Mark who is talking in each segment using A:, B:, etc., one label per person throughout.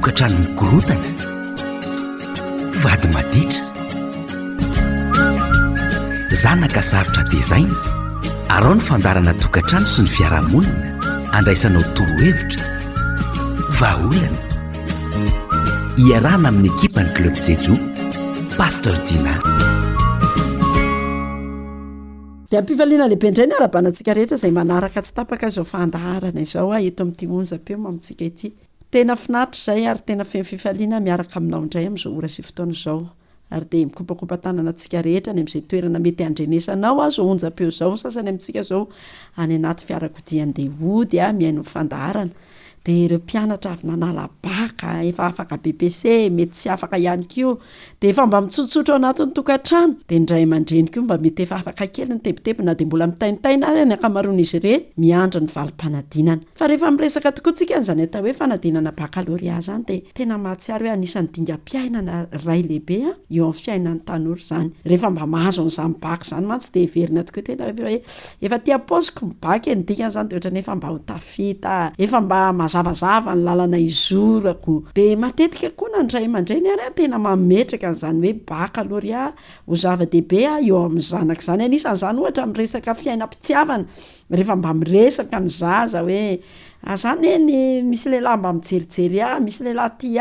A: tokantrano mikorotana, vady maditra, zanaka sarotra dezaina, arao ny fandarana tokantrano sy ny fiarahamonina, andraisanao torohevitra, vahaolana, iarahana amin'ny ekipa ny Club Jejo, Pastor Dina.
B: Dia ampivaliana lehibe indray ny arabanantsika rehetra izay manaraka tsy tapaka izao fandaharana izao eto amin'ity onjam-peo amintsika ity. Tena finaritra izay ary tena feno fifaliana miaraka aminao indray amin'izao ora sy fotoana izao. Ary dia mikopakopa tanana antsika rehetra ny amin'izay toerana mety handrenesanao izao onjam-peo izao, sasany amintsika izao any anaty fiarakodia andeha hody miaino fandaharana. Dia ireo mpianatra avy nanala baka, efa afaka BPC, mety tsy afaka ihany koa. Dia efa mba mitsotsotra ao anatin'ny tokantrano. Dia ndray aman-dreny koa mba mety efa afaka kely ny tebotebo na dia mbola mitaintaina ary ny ankamaroan'izy ireny miandry ny valim-panadinana. Fa rehefa miresaka tokoa tsika izany atao hoe fanadinana bakalorea izany dia tena mahatsiaro hoe anisan'ny dingam-piainana iray lehibe eo amin'ny fiainan'ny tanora izany. Rehefa mba mahazo an'izany baka izany mantsy dia heverina tokoa tena hoe efa tia paosiko ny baka ny dikany izany dia ohatrany efa mba ho tafita, efa mba mazavazava ny lalana izorako. Dia matetika koa na ndray aman-dreny ary tena mametraka an'izany hoe bakalorea ho zava-dehibe eo amin'ny zanaka izany. Anisan'izany ohatra miresaka fiainam-pitiavana, rehefa mba miresaka ny zaza hoe azany eny misy lehilahy mba mijerijery misy lehilahy ty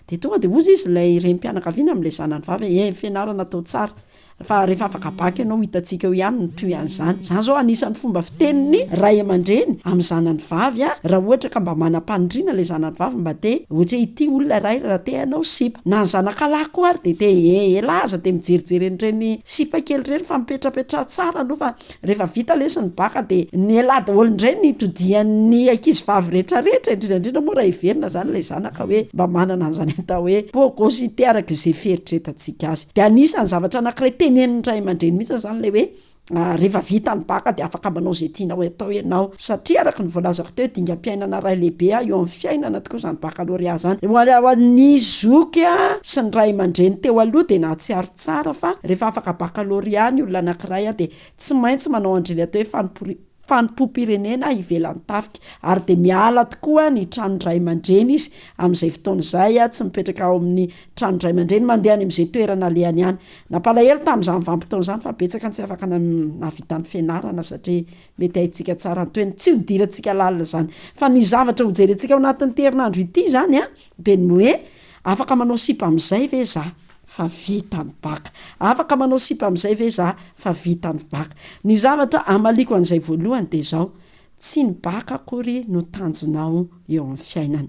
B: dia tonga dia ozy izy ilay rem-pianakaviana amin'ilay zanany vavy fianarana atao tsara. Fa rehefa afaka baka ianao hitantsika eo ihany ny toy an'izany. Izany zao anisan'ny fomba fiteniny ray aman-dreny amin'ny zanany vavy raha ohatra ka mba manam-panondriana ilay zanany vavy mba te ohatra ity olona ray raha te hanao sipa. Na ny zanakalahy koa ary dia laza dia mijerijery ireny sipa kely ireny fa mipetrapetra tsara aloha fa rehefa vita lesony baka dia ny elahy daholo indray ny todian'ny ankizy vavy rehetrarehetra indrindra moa raha hiverina izany ilay zanaka hoe mba manana an'izany atao hoe pôgosité araka izay fieritretantsika azy. Dia anisan'ny zavatra anankiray tenen'ny ray aman-dreny mihitsy izany ilay hoe rehefa vita ny baka dia afaka manao izay tianao atao ianao, satria araka ny voalazako teo dingam-piainana ray lehibe eo amin'ny fiainana tokoa izany bakalorea izany. Ho an'ny zoky sy ny ray aman-dreny teo aloha dia nahatsiaro tsara fa rehefa afaka bakalorea ny olona anankiray dia tsy maintsy manao andrely atao hoe fanompo-pirenena ivelan'ny tafika, ary dia miala tokoa ny tranony ray aman-dreny izy amin'izay fotoana izay tsy mipetraka ao amin'ny tranony ray aman-dreny mandeha any amin'izay toerana lehany ihany. Nampalahelo tamin'izany vanim-potoana izany fa betsaka ny tsy afaka navita ny fianarana satria mety haintsika tsara ny toerana, tsy hidirantsika lalina izany. Fa ny zavatra ho jerentsika ao anatin'ny herinandro ity izany dia ny hoe afaka manao sipa amin'izay ve za fa vita ny baka, afaka manao sipa amin'izay ve za fa vita ny baka. Ny zavatra amaliko an'izay voalohany dia izao, tsy ny baka akory no tanjonao eo amin'ny fiainana.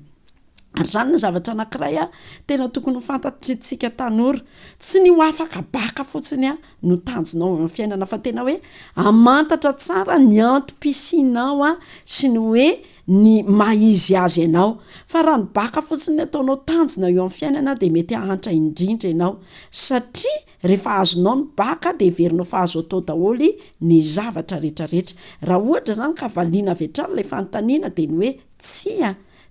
B: Ary izany ny zavatra anankiray tena tokony ho fantatritsika tanora, tsy ny ho afaka baka fotsiny no tanjonao eo amin'ny fiainana fa tena hoe amantatra tsara ny antom-pisinao sy ny hoe ny maizy azy ianao. Fa raha ny baka fotsiny ataonao tanjona eo amin'ny fiainana dia mety hahantra indrindra ianao, satria rehefa azonao ny baka dia heverinao fa azo atao daholo ny zavatra rehetrarehetra. Raha ohatra izany ka valiana avy hatrany ilay fanontaniana dia ny hoe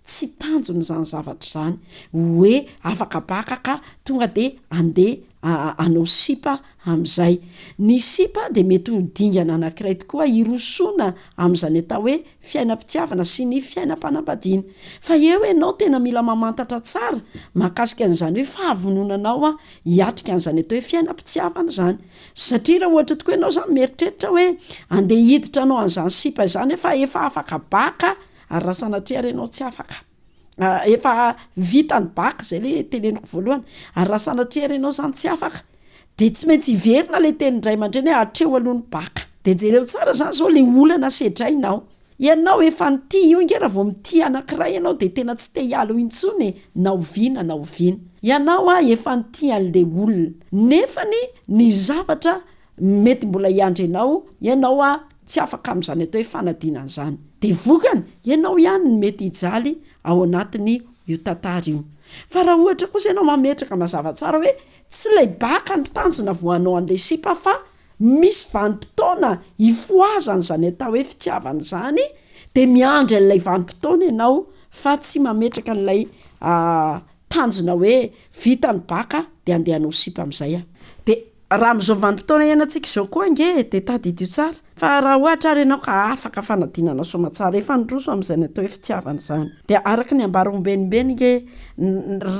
B: tsy tanjona izany zavatra izany, hoe afaka baka ka tonga dia andeha anao sipa amin'izay. Ny sipa dia mety ho dingana anankiray tokoa hirosoana amin'izany atao hoe fiainam-pitiavana sy ny fiainam-panambadiana. Fa eo ianao tena mila mamantatra tsara mahakasika an'izany hoe fahavononanao hiatrika an'izany atao hoe fiainam-pitiavana izany. Satria raha ohatra tokoa ianao izany mieritreritra hoe andeha hiditra anao an'izany sipa izany fa efa afaka baka, ary raha sanatria ianao tsy afaka, efa vita ny baka izay le teneniko voalohany, ary raha sanatria ianao izany tsy afaka dia tsy maintsy hiverina ilay tenin'ny ray aman-dreny hatreo aloha ny baka. Dia jereo tsara izany zao ilay olana sedrainao. Ianao efa nity io inge raha vao mity anankiray ianao dia tena tsy te hiala intsony na oviana na oviana. Ianao efa nity an'ilay olona, nefany ny zavatra mety mbola hiandry ianao tsy afaka amin'izany atao hoe fanadinana izany. Dia vokany ianao ihany ny mety hijaly ao anatiny io tantara io. Fa raha ohatra kosa ianao mametraka mazava tsara hoe tsy ilay baka ny tanjona voanao an'ilay sipa fa misy vanim-potoana hifoazana izany atao hoe fitiavana izany, dia miandry an'ilay vanim-potoana ianao fa tsy mametraka an'ilay tanjona hoe vita ny baka dia andeha hanao sipa amin'izay. Dia raha amin'izao vanim-potoana iainantsika izao koa ange dia tadidio tsara fa raha ohatra ary ianao ka afaka fanadinana soamatsara efa nydroso amin'izay natao hoe fitiavana zany dia araka ny ambara ombenimbenike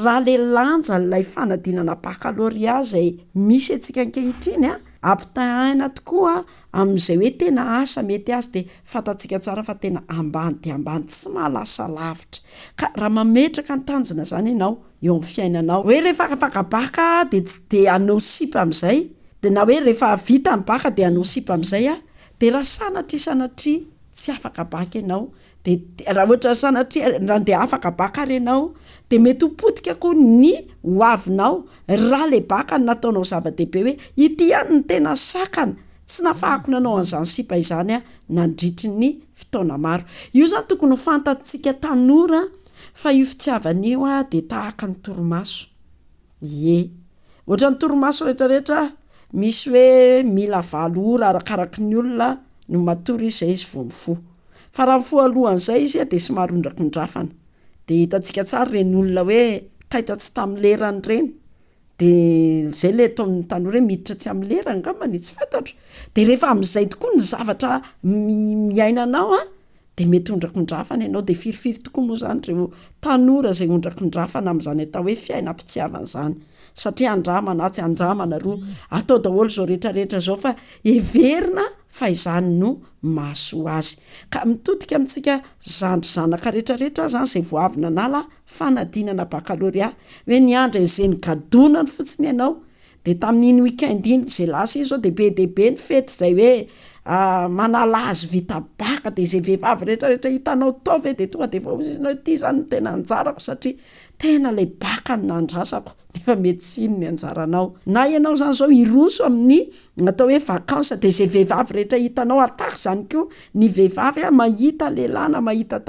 B: raha le lanja ilay fanadinana baccalauréat zay misy antsika ankehitriny ampitahaina tokoa amin'izay hoe tena asa mety azy dia fantatsika tsara fa tena ambany dia ambany tsy mahalasa lavitra ka raha mametraka ny tanjona zany ianao eo amin'ny fiainanao hoe rehefa afaka baka dia anao sipa amin'izay dia na hoe rehefa vita ny baka dia anao sipa amin'izay dia raha sanatry tsy afaka baka ianao dia raha ohatra sanatry raha dia afaka baka ary ianao dia mety hopotika koa ny hoavinao raha le baka ny nataonao zava-dehibe hoe ity ihany ny tena sakana tsy nafahako nanao an'izany sipa izany nandritry ny fotoana maro io zany tokony ho fantatsika tanora fa io fitiavana io dia tahaka ny torimaso ohatra ny torimaso rehetrarehetra misy hoe mila valo ora arakaraky ny olona no matory izay izy vao mifo fa raha mifo alohan'izay izy dia somary ondrakondrafana dia hitantsika tsara reny olona hoe taitra tsy tamin'ny lerany reny dia zay le ataon'ny tanora hoe miditra tsy amin'ny lerany angambany tsy fantatro dia rehefa amin'izay tokoa ny zavatra miainanao dia mety ondrakondrafana ianao dia firifiry tokoa moa zany reo tanora zay ondrakondrafana amin'izany atao hoe fiainam-pitiavana zany satria andramana tsy andramana roa atao daholo zao rehetrarehetra zao fa everina fa izany no mahasoa azy ka mitodika amintsika zandry-zanaka rehetrarehetra zany zay voavina nala fanadinana baccalauréat hoe niandra izay ny gadonany fotsiny ianao dia tamin'iny weekend iny zay lasa izy zao dia be dehibe ny fety zay hoe manala azy vita baka dia izay vehivavy rehetrarehetra hitanao tao ve dia tonga dia vaozy izy nao ity zany no tena anjarako satria tena lay baka ny nandrasako nefa mety sy iny ny anjaranao na ianao zany zao iroso amin'ny atao hoe vakansa dia izay vehivavy rehetra hitanao ataka zany koa ny vehivavy mahita lehilahy na mahita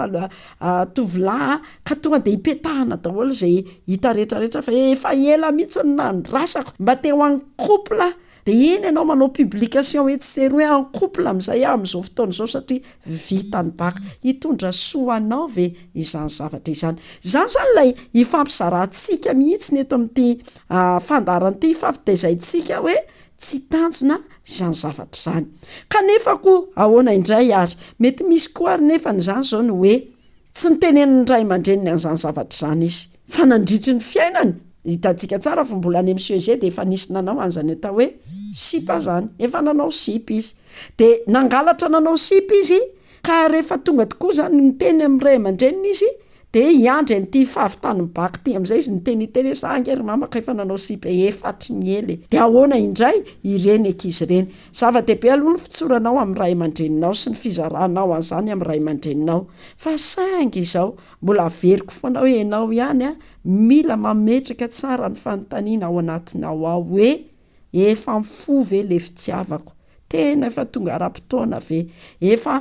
B: tovolahy ka tonga dia hipetahana daholo zay hita rehetrarehetra fa efa ela mihitsy ny nandrasako mba teo amin'ny couple dia iny ianao manao publication hoe tsy sery hoe en couple amin'izay amin'izao fotoana izao satria vita ny baka hitondra soanao ve izany zavatra izany zany ilay ifampizarantsika mihitsy ny eto amin'ity fandaran'ity ifampitaizaintsika hoe tsy tanjona izany zavatra izany kanefa koa ahoana indray ary mety misy koa ary nefa n'izany zao no hoe tsy niteneniny ray aman-dreniny an'izany zavatra izany izy fa nandritry ny fiainany hitantsika tsara fa mbola any monsieur G dia efa nisy nanao an'izany atao hoe sipa zany efa nanao sipa izy dia nangalatra nanao sipa izy ka rehefa tonga tokoa zany niteny amin'ny ray aman-dreniny izy dia hiandry an'ity fahavitany baka ty amin'izay izy niteniteny sangy ary mamaka efa nanao sipa efatry ny ely dia ahoana indray ireny ankizy ireny zava-dehibe aloha ny fitsoranao amin'ny ray aman-dreninao sy ny fizaranao an'izany amin'ny ray aman-dreninao fa saingy izao mbola averiko foana hoe ianao ihany mila mametraka tsara ny fanontaniana ao anatinao ao hoe efa mifo ve le fitiavako tena efa tonga ara-potoana ve efa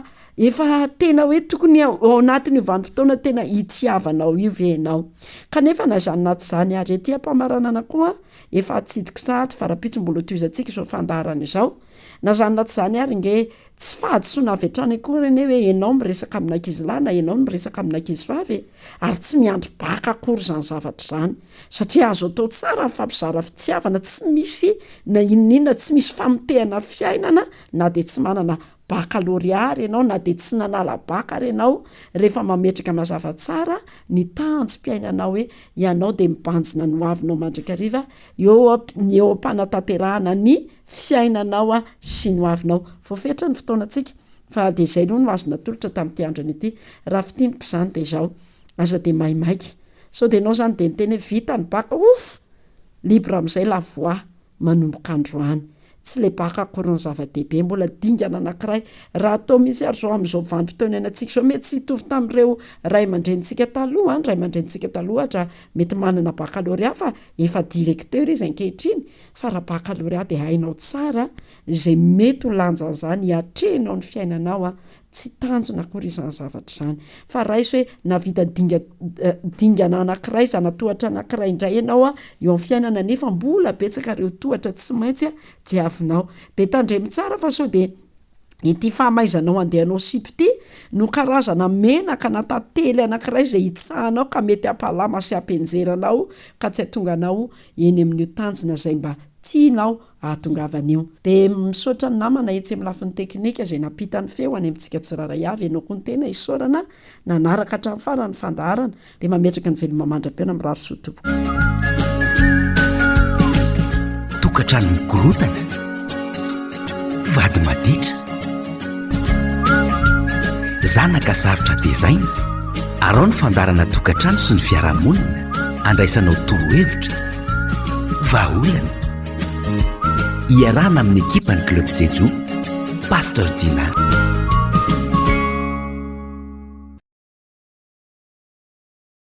B: tena hoe tokony ao anatin'io vanim-potoana tena hitiavanao io ve ianao kanefa na izany naty izany ary ety ampamaranana koa efa atsidiko sahatra fara-pitsy mbola toizantsika izao fandarana izao na izany naty izany ary nge tsy fahadisoana avy hatrany koa reny hoe ianao miresaka amin'ankizy lahy na ianao miresaka amin'ankizy vavy ary tsy miandry baka akory izany zavatra izany satria azo atao tsara ny fampizara fitiavana tsy misy na inonina tsy misy famotehana fiainana na dia tsy manana baccalauréat ianao na dia tsy nanala baka ary ianao rehefa mametraka mazava tsara ny tanjom-piainanao hoe ianao dia mibanjina no avinao mandrakariva eo ampanataterahana ny fiainanao sy no avinao voafetra ny fotoanantsika fa dia izay no azona tolotra tamin'ity androny ity raha fitinyko izany dia izao aza dia maimaiky sao dia ianao izany dia niteny hoe vita ny baka libre amin'izay la voix manomboka androany tsy le baka akory ny zava-dehibe mbola dingana anankiray raha atao misy ary zao amin'izao vanim-potoana iainantsika zao mety sy hitovy tamin'ireo ray aman-drenitsika taloha ray aman-drenitsika taloha ohatra mety manana baccalauréat fa efa directeur izy ankehitriny fa raha baccalauréat dia hainao tsara izay mety ho lanjan'izany hiatrehinao ny fiainanao tsy tanjona akory izany zavatra izany fa raha izy hoe navita dingana anankiray zanatohatra anankiray indray ianao eo amin'ny fiainana nefa mbola betsaka reo tohatra tsy maintsy jiavinao dia tandremy tsara fa sao dia ity fahamaizanao andehanao sipa ity no karazana menaka na tantely anankiray izay hitsahanao ka mety hampalama sy hampenjeranao ka tsy hatonga anao eny amin'io tanjona izay mba tianao ahatongavan'io dia misaotra ny namana etsy amin'ny lafin'ny teknika izay nampita ny feo any amintsika tsiraray avy ianao koa ny tena isaorana nanaraka hatramin'ny farany fandaharana dia mametraka ny velomamandram-peona amin'ny raro sotopo
A: tokantrano mikorotana vady maditra zanaka sarotra dezaina arao ny fandarana tokantrano sy ny fiarahamonina andraisanao torohevitra vahaolana iarahana amin'ny ekipa ny club jejo pasteur Dina